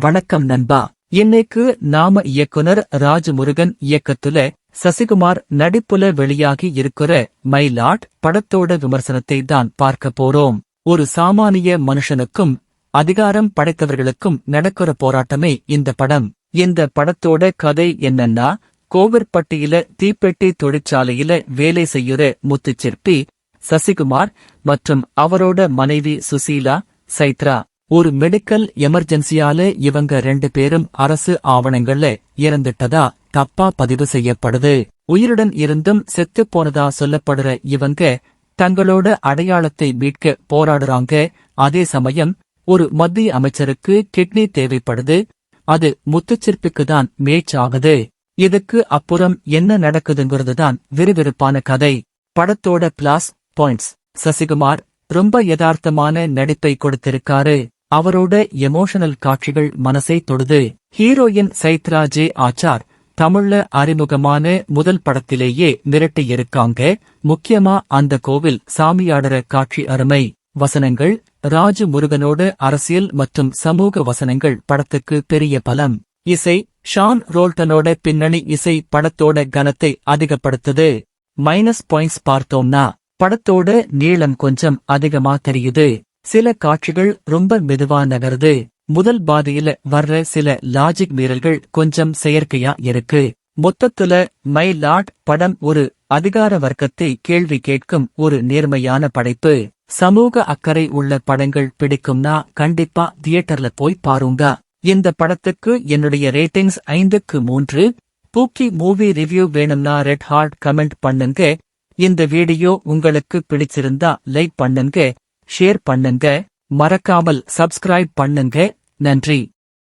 வணக்கம் நண்பா. இன்னைக்கு நாம இயக்குனர் ராஜமுருகன் இயக்கத்துல சசிகுமார் நடிப்புல வெளியாகி இருக்கிற மை லாட் படத்தோட விமர்சனத்தை தான் பார்க்க போறோம். ஒரு சாமானிய மனுஷனுக்கும் அதிகாரம் படைத்தவர்களுக்கும் நடக்கிற போராட்டமே இந்த படம். இந்த படத்தோட கதை என்னன்னா, கோவிற்பட்டியில தீப்பெட்டி தொழிற்சாலையில வேலை செய்யுற முத்துச்சிற்பி சசிகுமார் மற்றும் அவரோட மனைவி சுசீலா சைத்ரா ஒரு மெடிக்கல் எமர்ஜென்சியால இவங்க 2 பேரும் அரசு ஆவணங்கள்ல இறந்துட்டதா தப்பா பதிவு செய்யப்படுது. உயிருடன் இருந்தும் செத்துப் போனதா சொல்லப்படுற இவங்க தங்களோட அடையாளத்தை மீட்க போராடுறாங்க. அதே சமயம் ஒரு மத்திய அமைச்சருக்கு கிட்னி தேவைப்படுது. அது முத்துச்சிற்பிக்கு தான் மேட்ச் ஆகுது. இதுக்கு அப்புறம் என்ன நடக்குதுங்கிறதுதான் விறுவிறுப்பான கதை. படத்தோட பிளாஸ் பாயிண்ட்ஸ்: சசிகுமார் ரொம்ப யதார்த்தமான நடிப்பை கொடுத்திருக்காரு. அவரோட எமோஷனல் காட்சிகள் மனசை தொடுது. ஹீரோயின் சைத்ரா ஜே ஆச்சார் தமிழ்ல அறிமுகமான முதல் படத்திலேயே மிரட்டியிருக்காங்க. முக்கியமா அந்த கோவில் சாமியாடற காட்சி அருமை. வசனங்கள்: ராஜமுருகனோட அரசியல் மற்றும் சமூக வசனங்கள் படத்துக்கு பெரிய பலம். இசை: ஷான் ரோல்டனோட பின்னணி இசை படத்தோட கனத்தை அதிகப்படுத்துது. மைனஸ் பாயிண்ட்ஸ் பார்த்தோம்னா, படத்தோட நீளம் கொஞ்சம் அதிகமா தெரியுது. சில காட்சிகள் ரொம்ப மெதுவா நகருது. முதல் பாதியில வர்ற சில லாஜிக் மீறல்கள் கொஞ்சம் செயற்கையா இருக்கு. மொத்தத்துல மை லாட் படம் ஒரு அதிகார வர்க்கத்தை கேள்வி கேட்கும் ஒரு நேர்மையான படைப்பு. சமூக அக்கறை உள்ள படங்கள் பிடிக்கும்னா கண்டிப்பா தியேட்டர்ல போய் பாருங்க. இந்த படத்துக்கு என்னுடைய ரேட்டிங்ஸ் 5க்கு 3. பூக்கி மூவி ரிவ்யூ வேணும்னா ரெட் ஹார்ட் கமெண்ட் பண்ணுங்க. இந்த வீடியோ உங்களுக்கு பிடிச்சிருந்தா லைக் பண்ணுங்க, ஷேர் பண்ணுங்க, மறக்காமல் சப்ஸ்கிரைப் பண்ணுங்க. நன்றி.